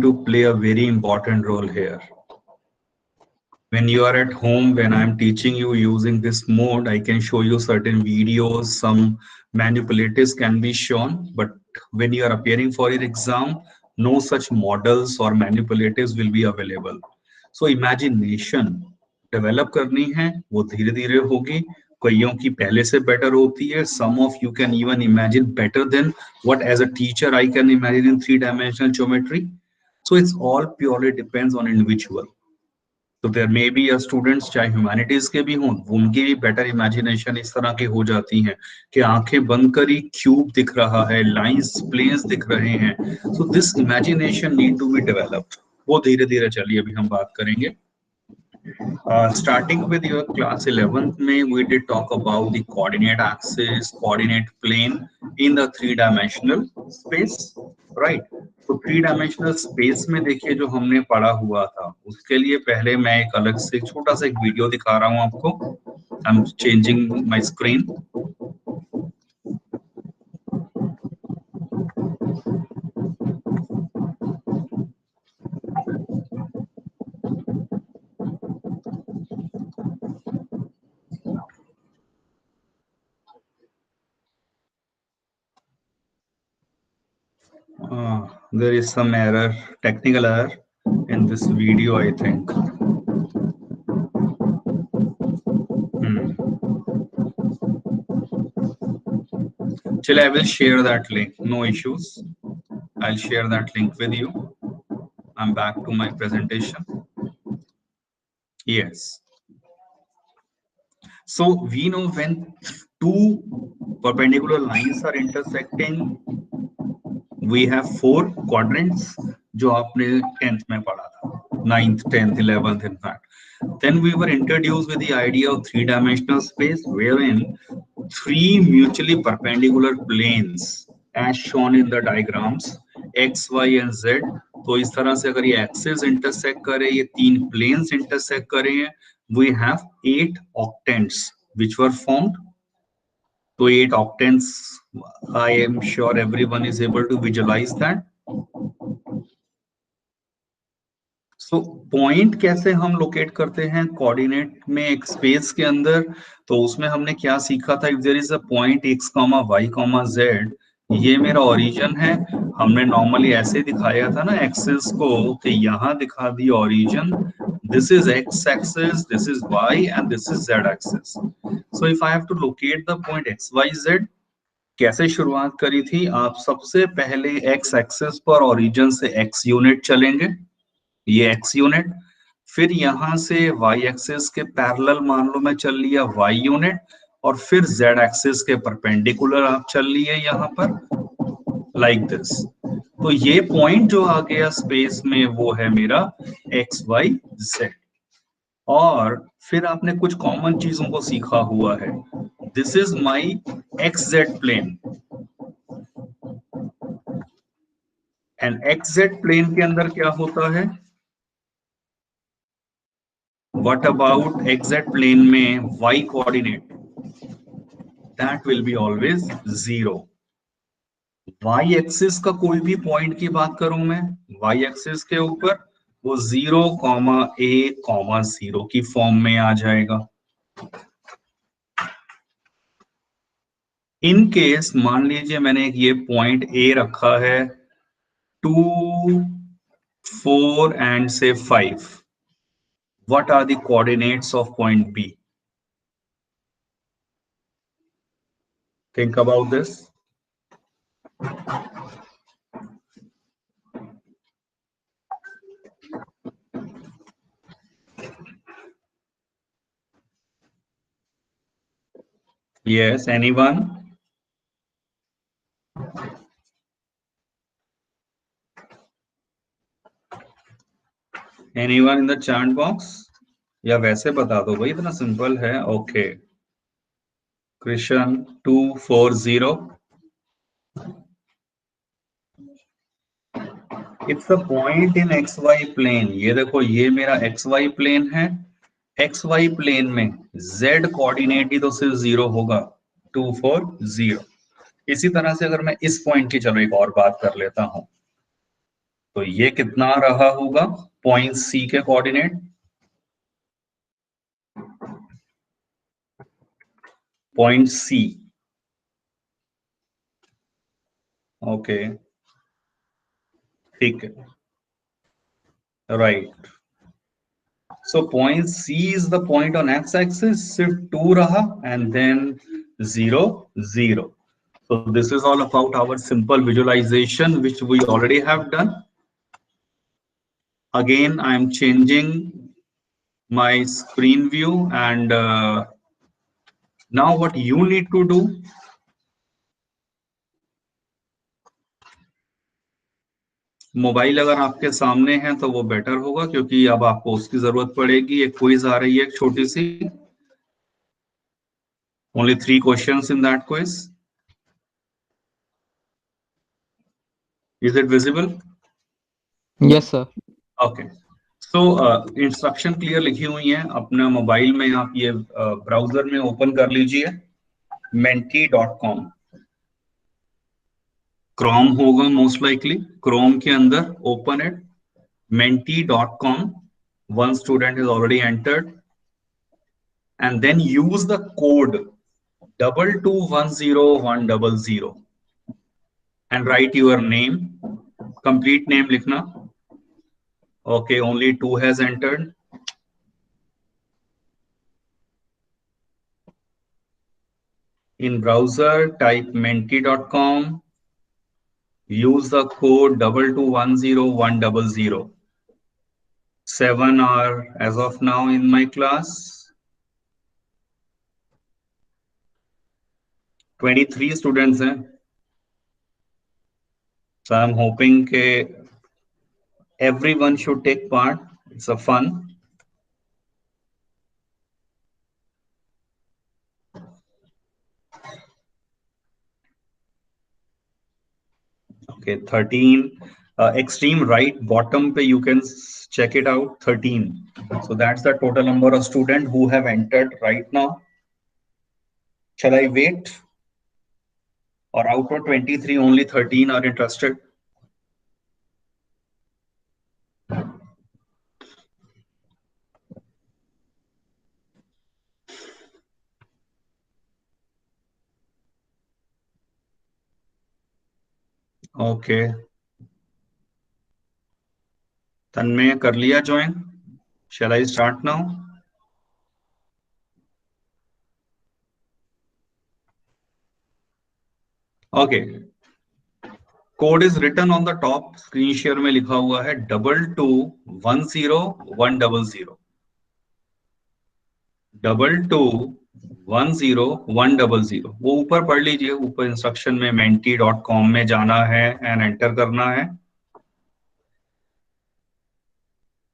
to play a very important role here. When you are at home, when I'm teaching you using this mode, I can show you certain videos, some manipulatives can be shown, but when you are appearing for your exam, no such models or manipulatives will be available. So imagination develop करनी है, वो धीरे धीरे होगी, कईयों की पहले से better होती है. Some of you can even imagine better than what as a teacher I can imagine in three-dimensional geometry. So it's all purely depends on individual. तो there may be a students चाहे humanities के भी हों, उनकी भी better imagination इस तरह की हो जाती है कि आंखें बंद कर ही क्यूब दिख रहा है, लाइंस प्लेन्स दिख रहे हैं. So this imagination need to be developed. वो धीरे धीरे चलिए अभी हम बात करेंगे. Starting with your class 11th May, we did talk about the coordinate axis, coordinate plane in the three-dimensional space, right? तो three-dimensional space में देखिए जो हमने पढ़ा हुआ था, उसके लिए पहले मैं एक अलग से छोटा सा एक वीडियो दिखा रहा हूँ आपको. I'm changing my screen. There is some error, technical error in this video, I think. Chale, I will share that link. No issues. I'll share that link with you. I'm back to my presentation. Yes. So we know when two perpendicular lines are intersecting, we have four quadrants, जो आपने 10th में पढ़ा था, 9th, 10th, 11th, in fact. Then we were introduced with the idea of three-dimensional space, wherein three mutually perpendicular planes, as shown in the diagrams, x, y, and z. तो इस तरह से अगर ये एक्सिस इंटरसेक्ट करे, ये तीन planes intersect करे, we have 8 octants which were formed. So 8 octants, I am sure everyone is able to visualize that. So point कैसे हम लोकेट करते हैं कोऑर्डिनेट में एक स्पेस के अंदर, तो उसमें हमने क्या सीखा था. If there is a point x, y, z, ये मेरा ओरिजिन है. हमने नॉर्मली ऐसे दिखाया था ना एक्सिस को, कि यहाँ दिखा दी origin, this is x axis, this is y and this is z axis. So if I have to locate the point x, y, z, कैसे शुरुआत करी थी. आप सबसे पहले x एक्सिस पर ओरिजिन से x यूनिट चलेंगे, ये x यूनिट, फिर यहां से y एक्सिस के पैरेलल मान लो मैं चल लिया y यूनिट, और फिर z एक्सिस के परपेंडिकुलर आप चल लिए यहां पर, लाइक दिस. तो ये पॉइंट जो आ गया स्पेस में, वो है मेरा x, y, z. और फिर आपने कुछ कॉमन चीजों को सीखा हुआ है. This is my xz plane, and xz plane के अंदर क्या होता है. What about xz plane में y coordinate? That will be always 0. y axis का कोई भी पॉइंट की बात करूं मैं, y एक्सिस के ऊपर, वो 0, a, 0 की फॉर्म में आ जाएगा. इन केस मान लीजिए मैंने ये पॉइंट a रखा है, 2, 4 and say 5. What are the coordinates of point B? Think about this. Yes, anyone? Anyone in the chat box? या वैसे बता दो भाई, इतना सिंपल है. Okay, Krishna 240. It's a point in X Y plane. ये देखो, ये मेरा एक्स वाई प्लेन है. एक्स वाई प्लेन में z कोऑर्डिनेट ही तो सिर्फ 0 होगा, 240. इसी तरह से अगर मैं इस पॉइंट की, चलो एक और बात कर लेता हूं, तो ये कितना रहा होगा पॉइंट सी के कोऑर्डिनेट? पॉइंट सी, ओके, ठीक है, right. So point C is the point on x-axis, सिर्फ 2 रहा and then 0, 0. So this is all about our simple visualization which we already have done. Again, I am changing my screen view and now what you need to do, mobile अगर आपके सामने है तो वो better होगा क्योंकि अब आपको उसकी जरूरत पड़ेगी। एक क्विज आ रही है एक छोटी सी, only 3 questions in that quiz. Is it visible? Yes, sir. Okay, so instruction clear लिखी हुई है अपना मोबाइल में, आप ये ब्राउजर में ओपन कर लीजिए menti.com, क्रोम होगा मोस्ट लाइकली, क्रोम के अंदर open it menti.com, one student is already entered and then use the code 2210100 and write your name, complete name लिखना। Okay, only 2 has entered. In browser, type menti.com, use the code 2210100. 7 are as of now in my class. 23 students हैं. So I'm hoping that everyone should take part. It's a fun. Okay, 13. Extreme right bottom pe you can check it out, 13. So that's the total number of students who have entered right now. Shall I wait? Or out of 23, only 13 are interested? Okay. तन्मय कर लिया join? Shall I start now? Okay. Code is written on the top. Screen share में लिखा हुआ है 2210100 2210100। वो ऊपर पढ़ लीजिए, ऊपर इंस्ट्रक्शन में menti.com में जाना है एंड एंटर करना है।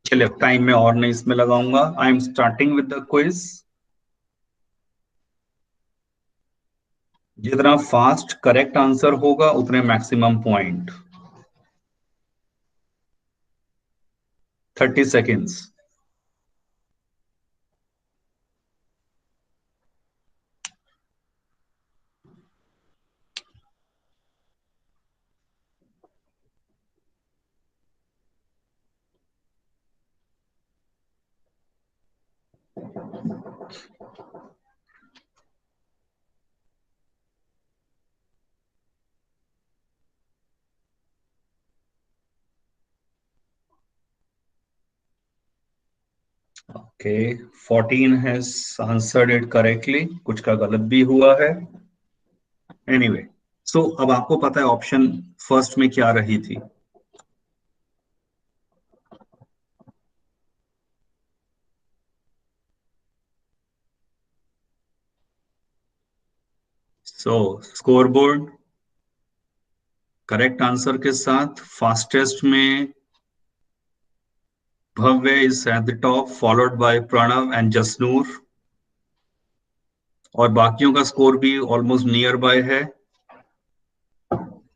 चलिए टाइम में और नहीं इसमें लगाऊंगा। I am starting with the quiz. जितना फास्ट करेक्ट आंसर होगा उतने maximum point. 30 seconds. Okay, 14 has answered it correctly. कुछ का गलत भी हुआ है। Anyway, so अब आपको पता है ऑप्शन फर्स्ट में क्या रही थी? So स्कोरबोर्ड करेक्ट आंसर के साथ फास्टेस्ट में Bhavya is at the top, followed by Pranav and Jasnoor, और बाकियों का स्कोर भी ऑलमोस्ट नियर बाय है।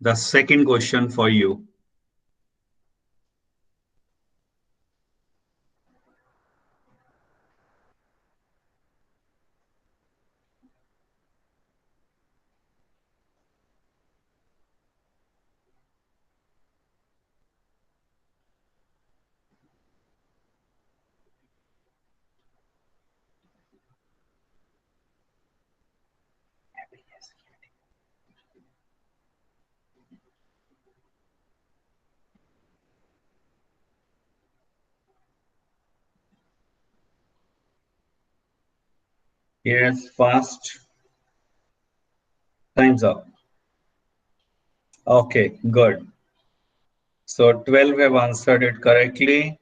The second question for you. Yes, fast. Time's up. Okay, good. So 12 have answered it correctly.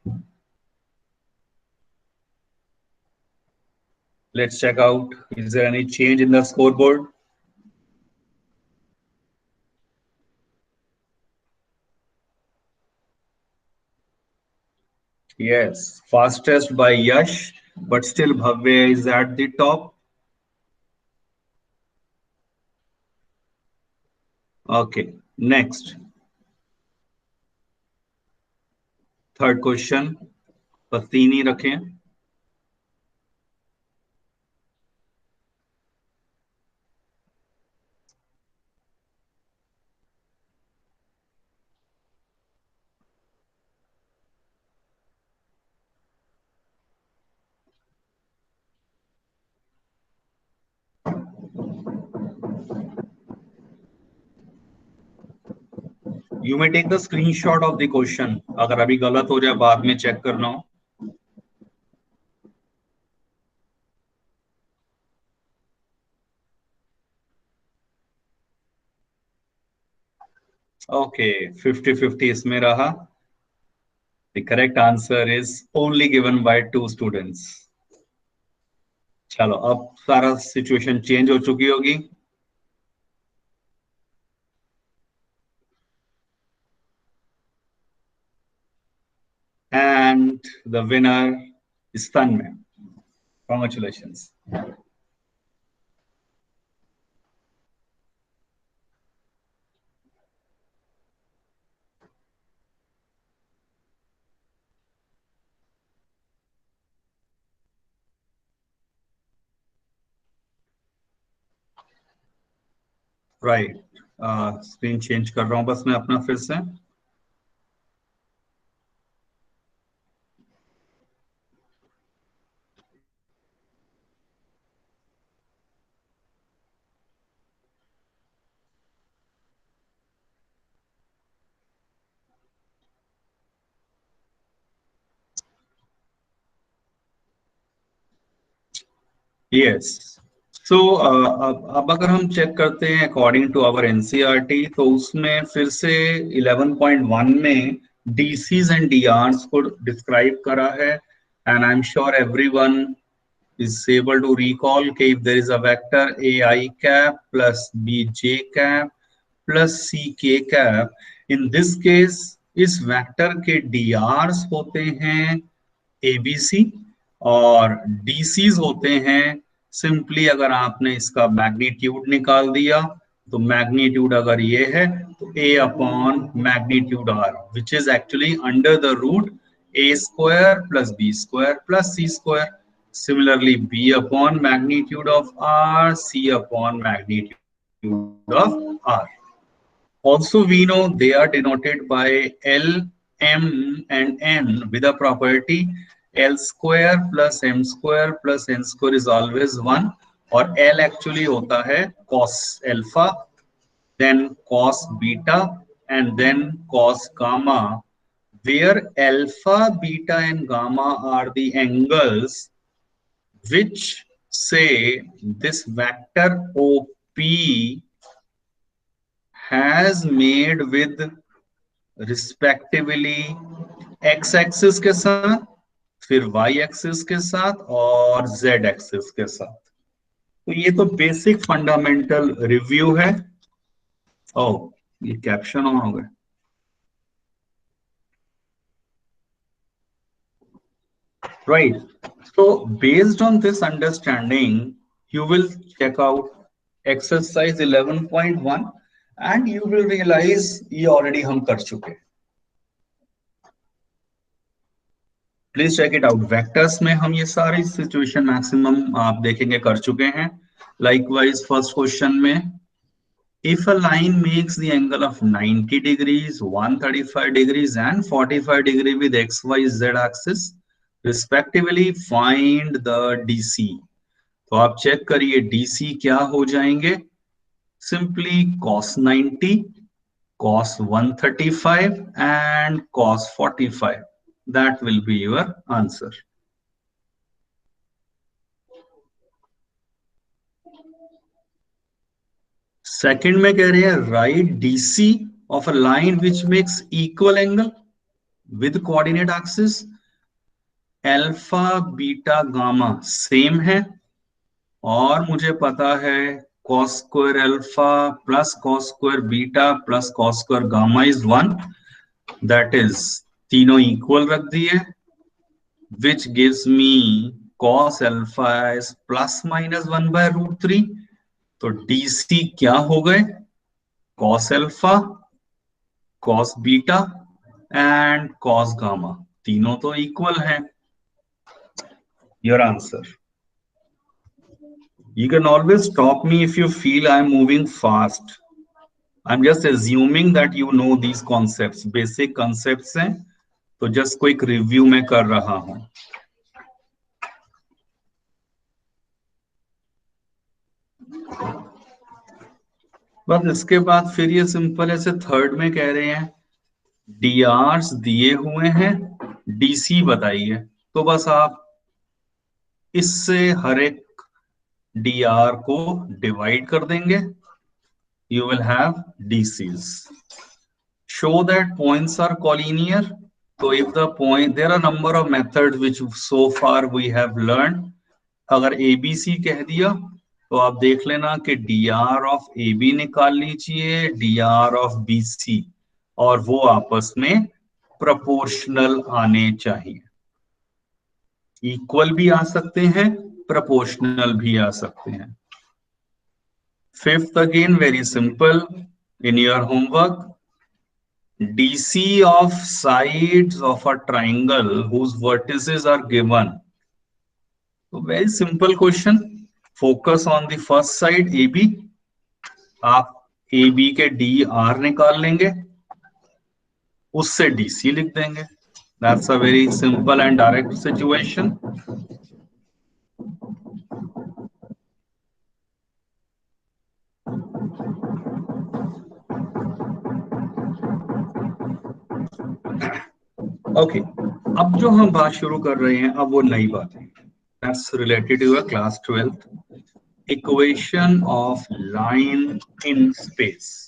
Let's check out. Is there any change in the scoreboard? Yes, fastest by Yash, but still Bhavya is at the top. Okay, next. Third question बस तीन ही रखें. You may take the screenshot of the question. अगर अभी गलत हो जाए बाद में चेक करना हो. ओके, 50-50 इसमें रहा. The correct answer is only given by 2 students. चलो, अब सारा सिचुएशन चेंज हो चुकी होगी. And the winner is Tanmay. Congratulations. Right. Screen change कर रहा हूं बस मैं अपना फिर से. यस. सो अब अगर हम चेक करते हैं अकॉर्डिंग टू आवर एनसीईआरटी, तो उसमें फिर से 11.1 में डीसीज एंड डीआरस को डिस्क्राइब करा है. And I am sure everyone is able to recall कि if there is a vector ai cap plus bj cap plus ck cap, in this case इस वेक्टर के drs होते हैं abc और dc's होते हैं सिंपली. अगर आपने इसका मैग्नीट्यूड निकाल दिया तो मैग्नीट्यूड अगर ये है तो a upon magnitude r, which is actually under the root a square plus b square plus c square. Similarly, b upon magnitude of r, c upon magnitude of r. Also, we know they are denoted by L, M, and N with a property L square plus M square plus N square is always 1. और L actually होता है cos alpha, then cos beta, and then cos gamma, where alpha, beta, and gamma are the angles which say this vector OP has made with respectively x-axis के साथ, फिर y-axis के साथ और z-axis के साथ. तो ये तो बेसिक फंडामेंटल रिव्यू है. ओह, ये कैप्शन ऑन हो गए. Right. So based on this understanding, you will check out exercise 11.1 and you will realize ये already हम कर चुके. Please check it out. Vectors में हम ये सारी situation maximum आप देखेंगे कर चुके हैं. Likewise, first question में, if a line makes the angle of 90 degrees, 135 degrees and 45 degrees with x, y, z axis, respectively, find the DC. तो आप चेक करिए DC क्या हो जाएंगे. Simply cos 90, cos 135 and cos 45. That will be your answer. Second में कह रहे हैं right DC of a line which makes equal angle with coordinate axis, alpha beta gamma same है, और मुझे पता है cos square alpha plus cos square beta plus cos square gamma is 1, that is तीनों इक्वल रख दिए, which gives me cos alpha is plus minus 1/√3। तो DC क्या हो गए, cos alpha, cos beta and cos gamma, तीनों तो equal हैं। Your answer. You can always stop me if you feel I'm moving fast. I'm just assuming that you know these concepts. Basic concepts हैं, तो just quick review में कर रहा हूं। बस इसके बाद फिर ये सिंपल ऐसे थर्ड में कह रहे हैं डीआर्स दिए हुए हैं, डीसी बताइए। तो बस आप इससे हर एक डीआर को डिवाइड कर देंगे, you will have DCs. Show that points are collinear. So if the point, there are a number of methods which so far we have learned. अगर ABC कह दिया तो आप देख लेना कि DR of AB निकाल लीजिए, DR of BC, और वो आपस में प्रोपोर्शनल आने चाहिए। इक्वल भी आ सकते हैं, प्रोपोर्शनल भी आ सकते हैं। Fifth, again very simple, in your homework, DC of sides of a triangle whose vertices are given. So very simple question. Focus on the first side AB. आप AB के DR निकाल लेंगे, उससे DC लिख देंगे। That's a very simple and direct situation. Okay, अब जो हम बात शुरू कर रहे हैं अब वो नई बात है, that's related to class 12th, equation of line in space.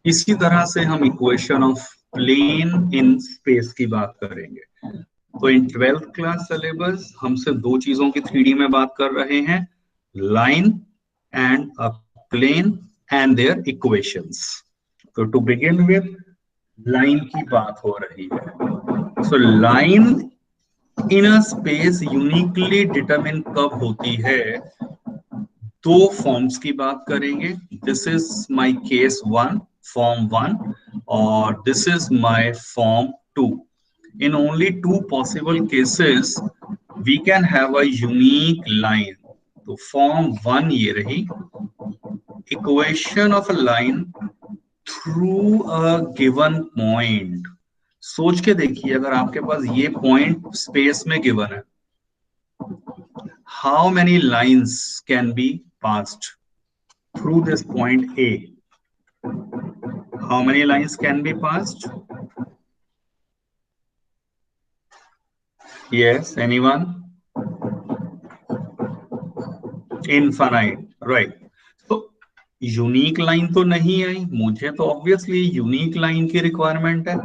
इसी तरह से हम equation of plane in space की बात करेंगे। तो इन 12th क्लास सिलेबस हमसे दो चीजों की 3D में बात कर रहे हैं, line and a plane and their equations. तो टू बिगिन विद लाइन की बात हो रही है। So line in a space uniquely determine कब होती है, दो फॉर्म्स की बात करेंगे। This is my case 1, form 1, और this is my form 2। In only two possible cases we can have a unique line. तो फॉर्म 1 ये रही, equation of a line through a given point. सोच के देखिए, अगर आपके पास ये पॉइंट स्पेस में गिवन है, how many lines can be passed through this point A? How many lines can be passed? Yes, anyone? Infinite, right. तो unique line तो नहीं आई, मुझे तो ऑब्वियसली यूनिक लाइन की रिक्वायरमेंट है।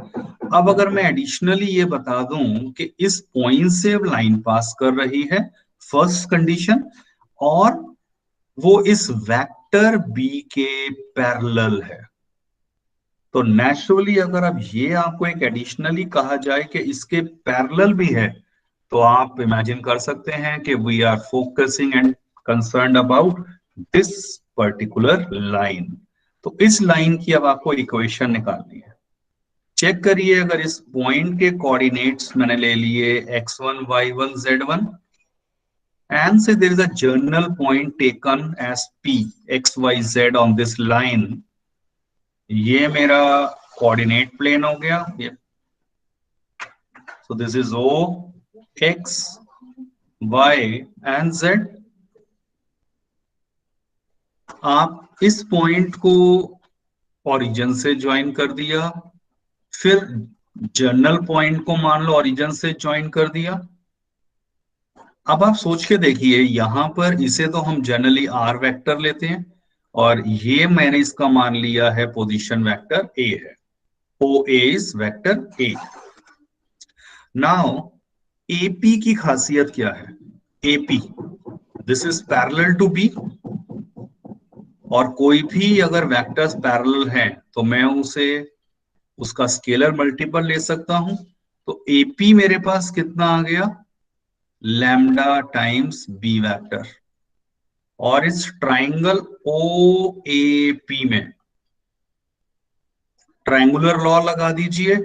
अब अगर मैं एडिशनली ये बता दूं कि इस पॉइंट से लाइन पास कर रही है, फर्स्ट कंडीशन, और वो इस वेक्टर बी के पैरेलल है, तो नेचुरली अगर अब ये आपको एक एडिशनली कहा जाए कि इसके पैरेलल भी है, तो आप इमेजिन कर सकते हैं कि we are focusing and concerned about this particular line. तो इस लाइन की अब आपको इक्वेशन निकालनी है। चेक करिए, अगर इस पॉइंट के कोऑर्डिनेट्स मैंने ले लिए x1 y1 z1, and say there is a general point taken as p x y z on this line, ये मेरा कोऑर्डिनेट प्लेन हो गया ये। so this is o x y and z। आप इस पॉइंट को ओरिजिन से join कर दिया, फिर जनरल पॉइंट को मान लो ओरिजिन से ज्वाइन कर दिया। अब आप सोच के देखिए, यहां पर इसे तो हम जनरली आर वेक्टर लेते हैं, और ये मैंने इसका मान लिया है पोजीशन वेक्टर ए है, O A is vector A. Now AP की खासियत क्या है? AP, this is parallel to B, और कोई भी अगर वेक्टर्स पैरेलल हैं तो मैं उसे उसका स्केलर मल्टीपल ले सकता हूं। तो एपी मेरे पास कितना आ गया? Lambda times B vector. और इस ट्राइंगल ओ ए पी में ट्रायंगुलर लॉ लगा दीजिए।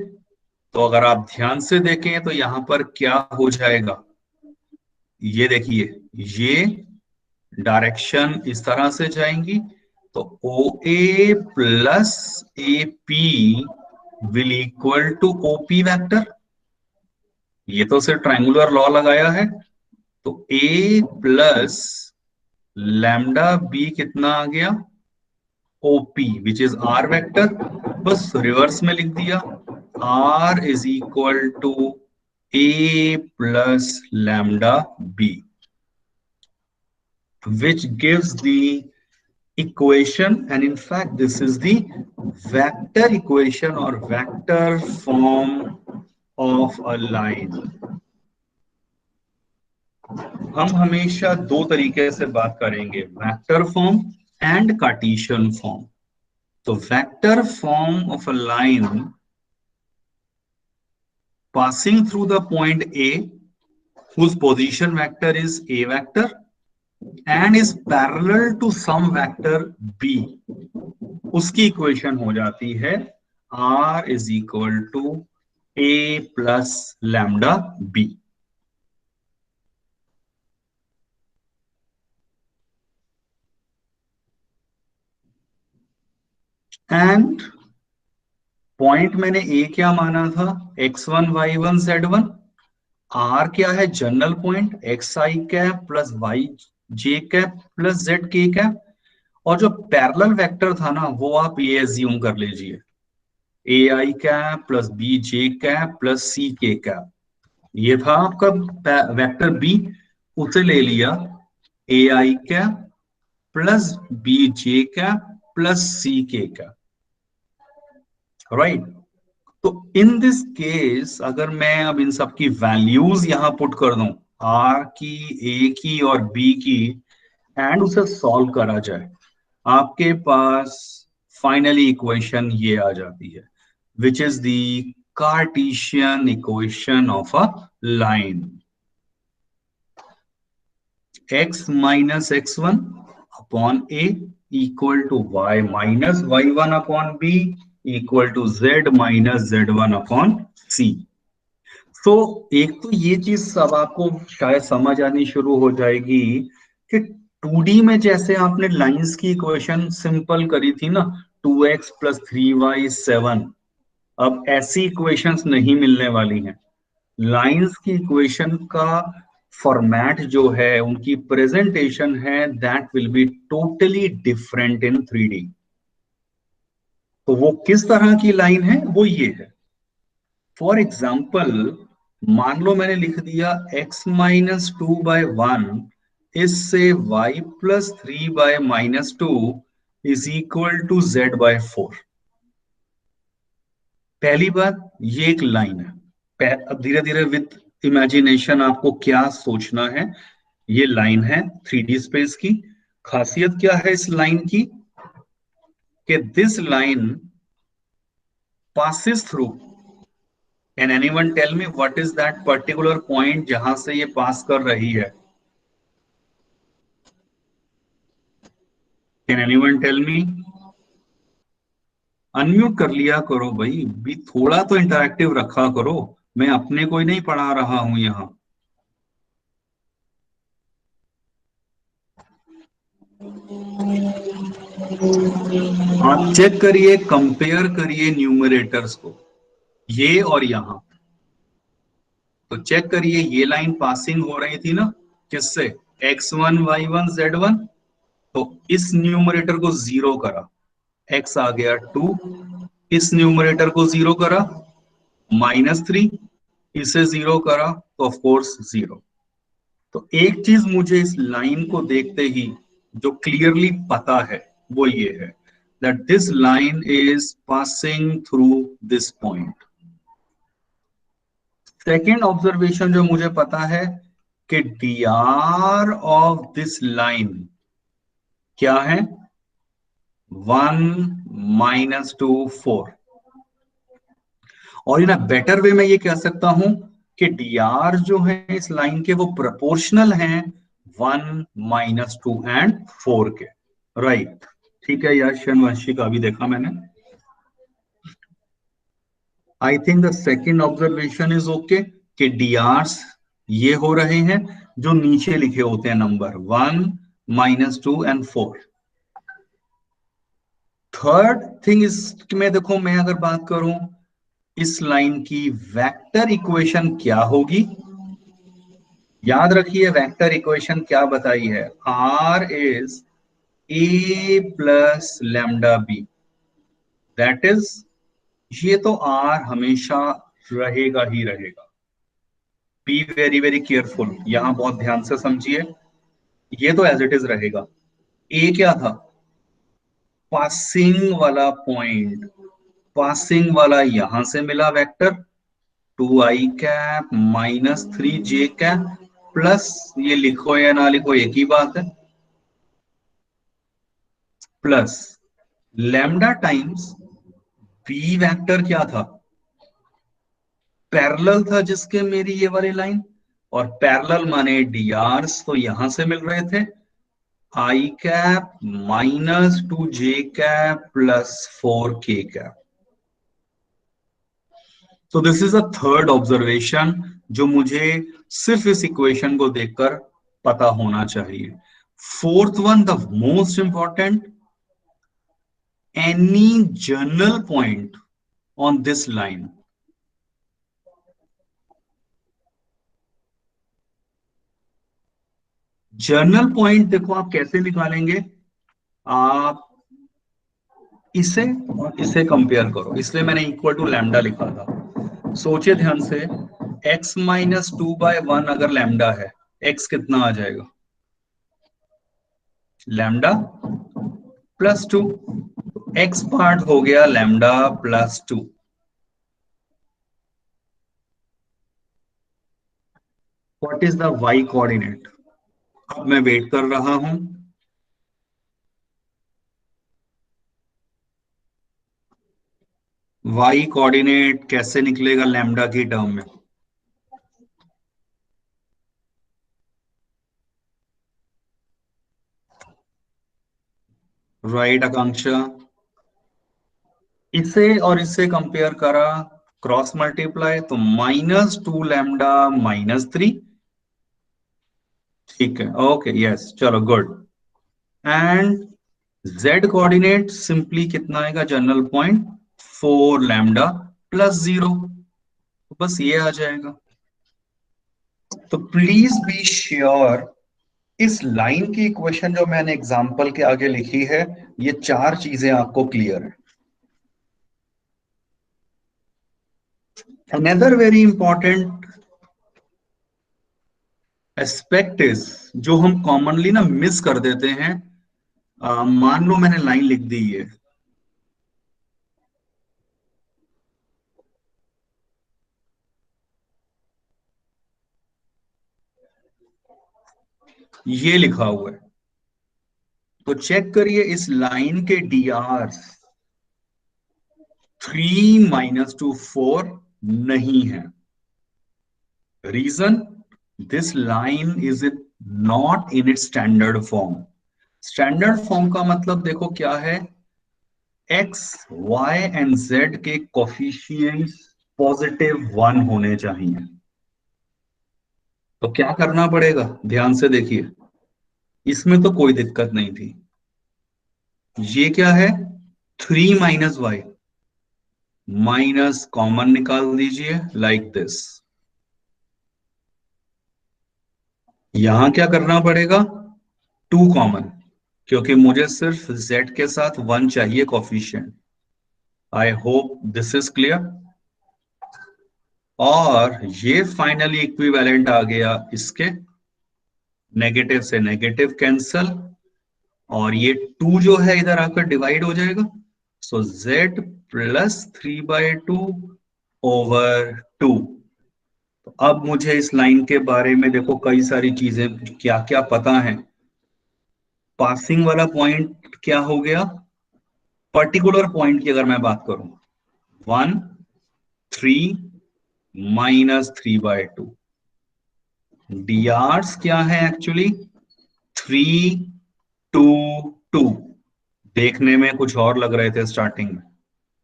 तो अगर आप ध्यान से देखें तो यहां पर क्या हो जाएगा, ये देखिए, ये डायरेक्शन इस तरह से जाएंगी। तो O A plus A P will equal to OP vector. ये तो सिर्फ ट्रायंगुलर लॉ लगाया है। तो ए प्लस लैम्डा बी कितना आ गया? OP which is R vector. बस रिवर्स में लिख दिया, R is equal to A plus lambda B, which gives the equation, and in fact this is the vector equation or vector form of a line. हम हमेशा दो तरीके से बात करेंगे, vector form and Cartesian form. तो vector form of a line passing through the point A whose position vector is a vector and is parallel to some vector B, उसकी इक्वेशन हो जाती है R is equal to A plus lambda B. And point मैंने A क्या माना था? x1 y1 z1। Are क्या है? जनरल पॉइंट एक्स आई कैप प्लस वाई जे कैप प्लस जेड के कैप। और जो पैरेलल वेक्टर था ना, वो आप ये एज्यूम कर लीजिए, A I cap plus B J cap plus C K cap. ये था आपका वेक्टर बी, उसे ले लिया A I cap plus B J cap plus C K cap, right. तो इन दिस केस अगर मैं अब इन सब की वैल्यूज यहां पुट कर दूं, आर की, ए की और बी की, एंड उसे सॉल्व करा जाए, आपके पास फाइनली इक्वेशन ये आ जाती है, which is the Cartesian equation of a line. x minus x1 upon a equal to y minus y1 upon b equal to z minus z1 upon c। तो एक तो ये चीज सब आपको शायद समझ आनी शुरू हो जाएगी कि 2D में जैसे आपने लाइंस की इक्वेशन सिंपल करी थी ना, 2x प्लस 3y 7, अब ऐसी इक्वेशंस नहीं मिलने वाली हैं। लाइंस की इक्वेशन का फॉर्मेट जो है, उनकी प्रेजेंटेशन है, that will be totally different in 3D। तो वो किस तरह की लाइन है? वो ये है, फॉर एग्जाम्पल मान लो मैंने लिख दिया x minus two by one इससे y plus 3 by minus two is equal to z by 4। पहली बात, ये एक लाइन है। अब धीरे धीरे विद इमेजिनेशन आपको क्या सोचना है, ये लाइन है 3D स्पेस की। खासियत क्या है इस लाइन की कि this line passes through, can anyone tell me what is that particular point जहां से ये पास कर रही है? Can anyone tell me? Unmute कर लिया करो भाई, भी थोड़ा तो इंटरेक्टिव रखा करो, मैं अपने को ही नहीं पढ़ा रहा हूं यहां। आप चेक करिए, कंपेयर करिए न्यूमरेटर्स को, ये और यहां। तो चेक करिए, ये लाइन पासिंग हो रही थी ना, किससे? x1 y1 z1। तो इस न्यूमरेटर को जीरो करा, x आ गया 2। इस न्यूमरेटर को जीरो करा, -3। इसे जीरो करा तो ऑफ कोर्स 0। तो एक चीज मुझे इस लाइन को देखते ही जो क्लियरली पता है, वो ये है that this line is passing through this point. Second observation जो मुझे पता है कि dr ऑफ दिस लाइन क्या है, 1 - 2 4। और इन अ बेटर वे में ये कह सकता हूं कि dr जो है इस लाइन के वो प्रोपोर्शनल हैं 1 - 2 और 4 के। राइट, ठीक है यार, शनवंशी का भी देखा मैंने। I think the second observation is okay कि drs ये हो रहे हैं जो नीचे लिखे होते हैं नंबर 1 - 2 और 4। थर्ड थिंग इसमें देखो, मैं अगर बात करूं इस लाइन की वेक्टर इक्वेशन क्या होगी, याद रखिए वेक्टर इक्वेशन क्या बताई है, r is a plus lambda B, that is, ये तो r हमेशा रहेगा ही रहेगा। बी वेरी वेरी केयरफुल, यहां बहुत ध्यान से समझिए, ये तो एज इट इज रहेगा। ए क्या था, पासिंग वाला पॉइंट, पासिंग वाला यहां से मिला vector 2i cap -3j cap plus, ये लिखो या ना लिखो एक ही बात है, plus lambda times B vector क्या था, पैरेलल था जिसके मेरी ये वाली लाइन, और पैरेलल माने डीआरस तो यहां से मिल रहे थे, i cap -2j cap +4k cap. तो this is a third observation जो मुझे सिर्फ इस इक्वेशन को देखकर पता होना चाहिए। Fourth one, the most important, any general point on this line, general point देखो आप कैसे निकालेंगे, आप इसे और इसे कंपेयर करो, इसलिए मैंने इक्वल टू लैम्डा लिखा था। सोचिए ध्यान से, x -2/1 अगर लैम्डा है, x कितना आ जाएगा, लैम्डा +2, x पार्ट हो गया lambda +2। What is the y coordinate, अब मैं वेट कर रहा हूं, y कोऑर्डिनेट कैसे निकलेगा लैम्डा की टर्म में, राइट आकांक्षा, इसे और इसे कंपेयर करा, क्रॉस मल्टीप्लाई, तो -2 लैम्डा -3, ठीक है, ओके यस, चलो good. And z coordinate simply कितना आएगा जनरल पॉइंट, 4 लैम्डा +0, तो बस ये आ जाएगा। तो प्लीज बी श्योर इस लाइन की इक्वेशन जो मैंने एग्जांपल के आगे लिखी है, ये चार चीजें आपको क्लियर है। Another very important aspect is, जो हम कॉमनली ना मिस कर देते हैं, मान लो मैंने लाइन लिख दी है, ये लिखा हुआ है, तो चेक करिए इस लाइन के dr 3 - 2 4 नहीं है। Reason, this line is it not in it standard form. Standard form का मतलब देखो क्या है, x y एंड z के कोफिशिएंट्स +1 होने चाहिए। तो क्या करना पड़ेगा, ध्यान से देखिए, इसमें तो कोई दिक्कत नहीं थी, ये क्या है, 3 - y, माइनस कॉमन निकाल दीजिए लाइक दिस। यहां क्या करना पड़ेगा, 2 कॉमन, क्योंकि मुझे सिर्फ z के साथ 1 चाहिए coefficient. I hope this is clear. और ये फाइनली इक्विवेलेंट आ गया इसके, नेगेटिव से नेगेटिव कैंसल, और ये 2 जो है इधर आकर डिवाइड हो जाएगा, सो z प्लस 3/2 ओवर 2। तो अब मुझे इस लाइन के बारे में देखो कई सारी चीजें क्या क्या पता है। पासिंग वाला पॉइंट क्या हो गया, पर्टिकुलर पॉइंट की अगर मैं बात करूं, 1 3 -3/2। drs क्या है एक्चुअली, 3 2 2। देखने में कुछ और लग रहे थे स्टार्टिंग में,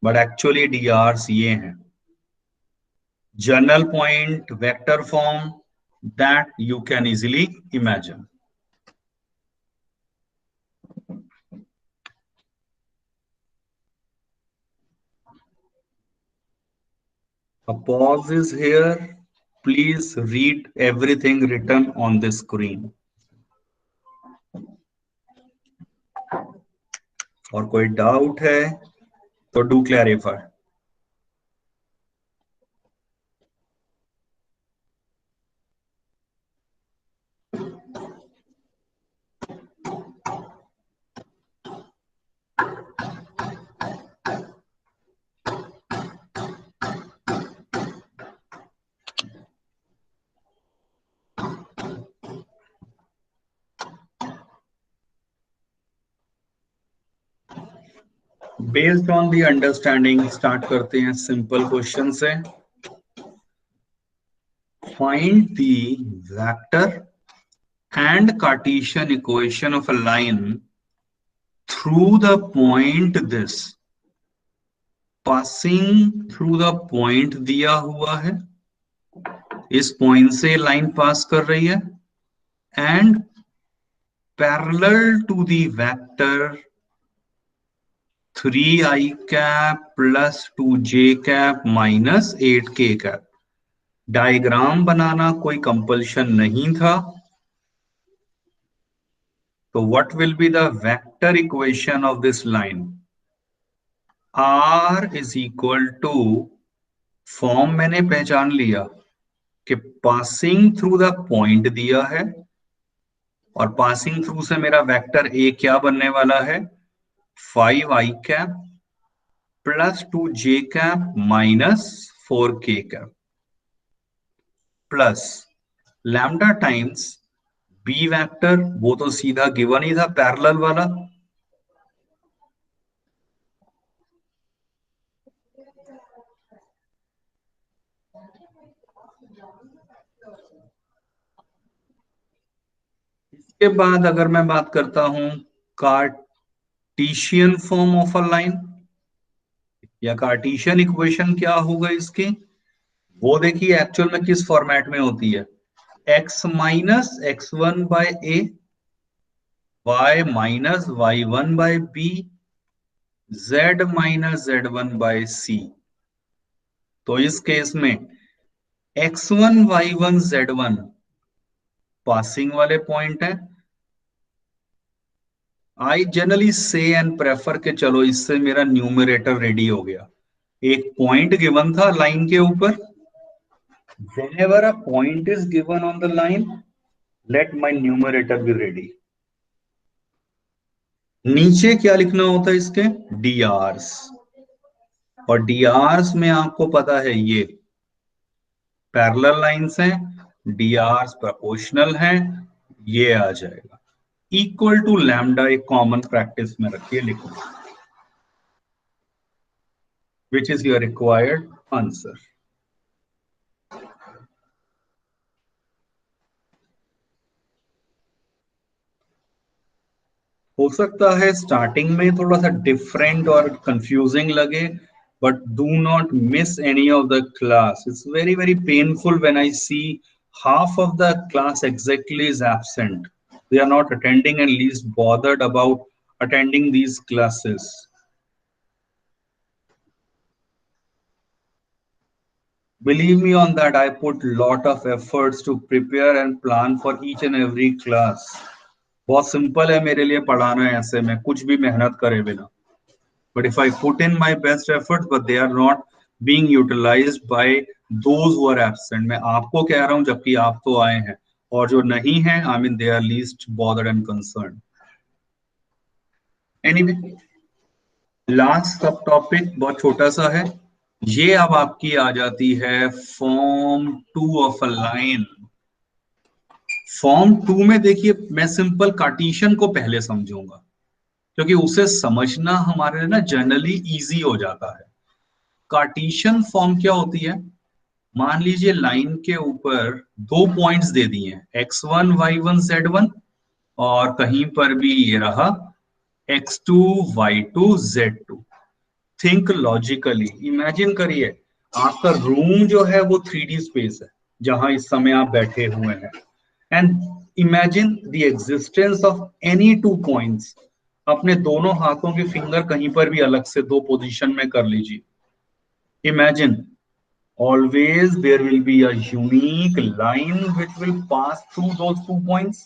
बट एक्चुअली drs ये हैं, general point vector form that you can easily imagine. A pause is here. Please read everything written on the screen. और कोई डाउट है तो do clarify. Based on the understanding start करते हैं simple question से। Find the vector and Cartesian equation of a line through the point this, passing through the point दिया हुआ है, इस पॉइंट से लाइन पास कर रही है, and parallel to the vector 3i cap plus 2j cap minus 8k cap। Diagram बनाना कोई कंपल्शन नहीं था, तो what will be the vector equation of this line, r is equal to, form मैंने पहचान लिया कि पासिंग थ्रू द पॉइंट दिया है, और पासिंग थ्रू से मेरा वेक्टर ए क्या बनने वाला है, 5i cap plus 2j cap minus 4k cap plus lambda times B vector, वो तो सीधा गिवन ही था पैरेलल वाला, इसके बाद अगर मैं बात करता हूं Cartesian form of a line या कार्टेशियन इक्वेशन क्या होगा इसकी, वो देखिए एक्चुअल में किस फॉर्मेट में होती है, x minus x1/a, y minus y1/b, z minus z1/c। तो इस केस में x1 y1 z1 पासिंग वाले पॉइंट है। आई जनरली से एंड प्रेफर के चलो इससे मेरा न्यूमरेटर रेडी हो गया, एक पॉइंट गिवन था लाइन के ऊपर, whenever a point is given on the line let my numerator be ready। नीचे क्या लिखना होता है इसके, drs, और drs में आपको पता है ये पैरेलल लाइंस हैं, drs प्रोपोर्शनल हैं, ये आ जाएगा इक्वल टू लैम्डा, एक कॉमन प्रैक्टिस में रखिए, लिखो which is your required answer. हो सकता है स्टार्टिंग में थोड़ा सा डिफरेंट और कंफ्यूजिंग लगे, but do not miss any of the class। It's very very painful when I see half of the class exactly is absent, they are not attending and least bothered about attending these classes। Believe me on that, I put lot of efforts to prepare and plan for each and every class। बहुत simple है मेरे लिए पढ़ाना, ऐसे में कुछ भी मेहनत करे बिना, but if I put in my best efforts but they are not being utilized by those who are absent। मैं आपको कह रहा हूं जबकि आप तो आए हैं, और जो नहीं है I mean they are least bothered and concerned। Anyway, last सब टॉपिक बहुत छोटा सा है, ये अब आपकी आ जाती है form 2 of a line. Form 2 में देखिए, मैं सिंपल कार्टेशियन को पहले समझूंगा, क्योंकि उसे समझना हमारे लिए ना जनरली इजी हो जाता है। कार्टेशियन फॉर्म क्या होती है? मान लीजिए लाइन के ऊपर दो पॉइंट्स दे दिए हैं, x1 y1 z1, और कहीं पर भी ये रहा x2 y2 z2। Think logically, imagine करिए आपका रूम जो है वो 3D स्पेस है जहां इस समय आप बैठे हुए हैं, and imagine the existence of any two points. अपने दोनों हाथों के फिंगर कहीं पर भी अलग से दो पोजीशन में कर लीजिए। Imagine always there will be a unique line which will pass through those 2 points.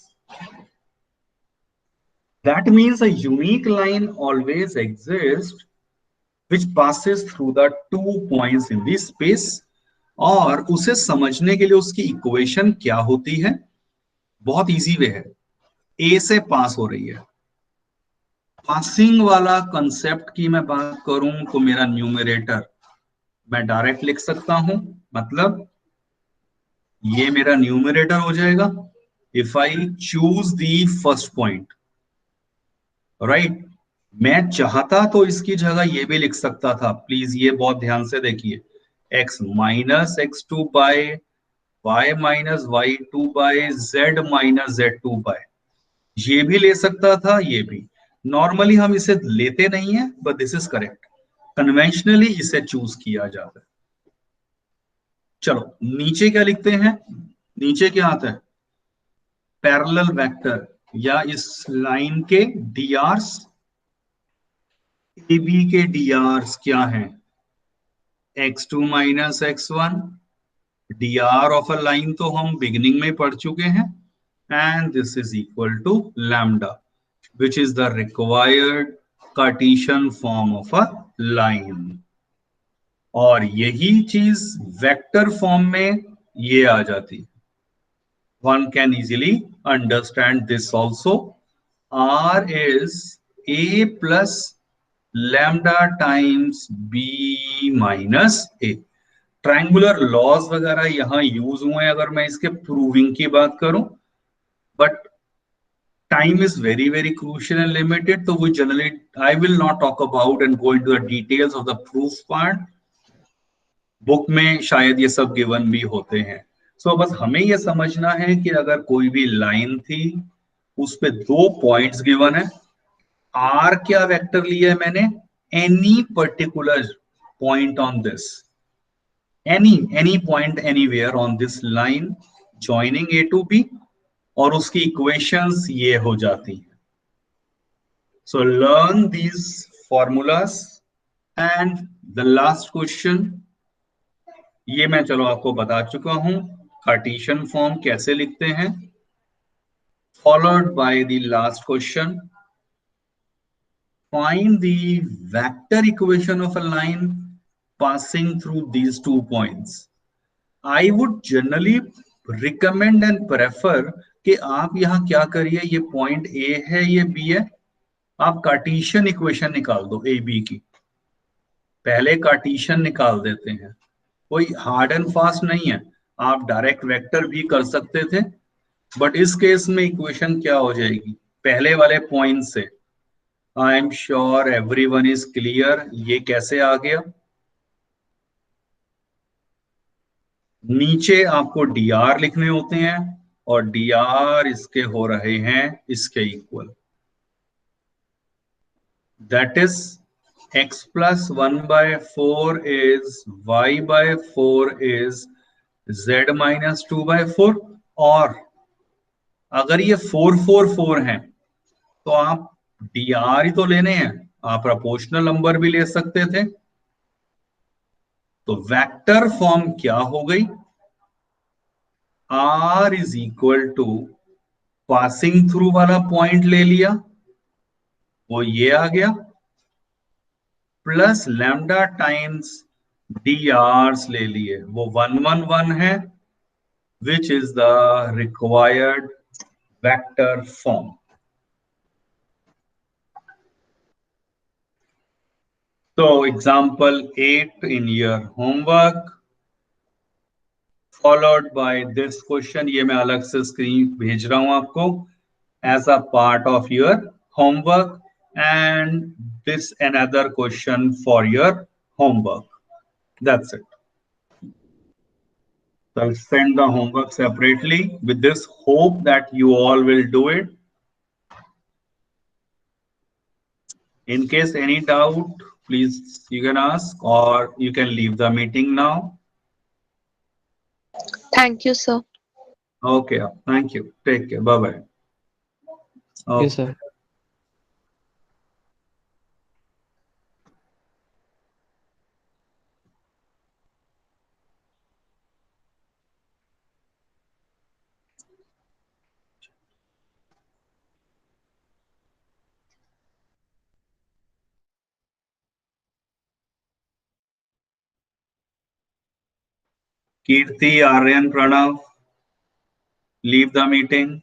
That means a unique line always exists which passes through the 2 points in this space. और उसे समझने के लिए उसकी इक्वेशन क्या होती है? बहुत इजी वे है, ए से पास हो रही है। पासिंग वाला कंसेप्ट की मैं बात करूं तो मेरा न्यूमरेटर मैं डायरेक्ट लिख सकता हूं, मतलब ये मेरा न्यूमरेटर हो जाएगा if I choose the first point, right. मैं चाहता तो इसकी जगह ये भी लिख सकता था, प्लीज ये बहुत ध्यान से देखिए, x minus X two by Y minus Y two by Z minus Z two by, ये भी ले सकता था, ये भी। नॉर्मली हम इसे लेते नहीं है, but this is correct, conventionally इसे चूज किया जाता है। चलो नीचे क्या लिखते हैं? नीचे क्या आता है? पैरेलल वेक्टर, या इस लाइन के डीआरस, ए बी के डीआरस क्या है? x2 minus x1। dr of a line तो हम बिगिनिंग में पढ़ चुके हैं, and this is equal to lambda, which is the required Cartesian form of a line. और यही चीज वेक्टर फॉर्म में ये आ जाती, one can easily understand this also. R is a plus lambda times b minus a। Triangular laws वगैरह यहां use हुए हैं अगर मैं इसके प्रूविंग की बात करूं, but time is very very crucial and limited, तो वो generally I will not talk about and go into the details of the proof part. Book में शायद ये सब गिवन भी होते हैं। सो बस हमें ये समझना है कि अगर कोई भी लाइन थी उस पे दो पॉइंट्स गिवन है, आर क्या वेक्टर लिया है मैंने? Any particular point on this, any point anywhere on this line joining A to B, और उसकी इक्वेशंस ये हो जाती है। So learn these formulas, and the last question, ये मैं चलो आपको बता चुका हूं कार्टेशियन फॉर्म कैसे लिखते हैं, followed by the last question, find the vector equation of a line passing through these 2 points। I would generally recommend and prefer कि आप यहां क्या करिए, ये पॉइंट ए है, ये बी है, आप कार्टेशियन इक्वेशन निकाल दो ए बी की, पहले कार्टेशियन निकाल देते हैं। कोई हार्ड एंड फास्ट नहीं है, आप डायरेक्ट वेक्टर भी कर सकते थे, बट इस केस में इक्वेशन क्या हो जाएगी पहले वाले पॉइंट से। I am sure everyone is clear ये कैसे आ गया। नीचे आपको डी आर लिखने होते हैं, और डी आर इसके हो रहे हैं इसके equal, that is x plus 1/4 is y/4 is z minus 2/4। और अगर ये 4 4 4 है तो आप डी आर ही तो लेने हैं, आप प्रपोर्शनल नंबर भी ले सकते थे। तो वेक्टर फॉर्म क्या हो गई? R is equal to passing through वाला पॉइंट ले लिया, वो ये आ गया, plus lambda times D Rs ले लिए, वो 1 1 1 है, which is the required vector form. So example 8 in your homework followed by this question. ये मैं अलग से स्क्रीन भेज रहा हूं आपको as a part of your homework, and this another question for your homework. That's it. So I'll send the homework separately with this hope that you all will do it. In case any doubt, please you can ask or you can leave the meeting now. Thank you, sir. Okay, thank you. Take care. Bye bye. Thank you, Okay. sir. Kirti, Aryan, Pranav, leave the meeting.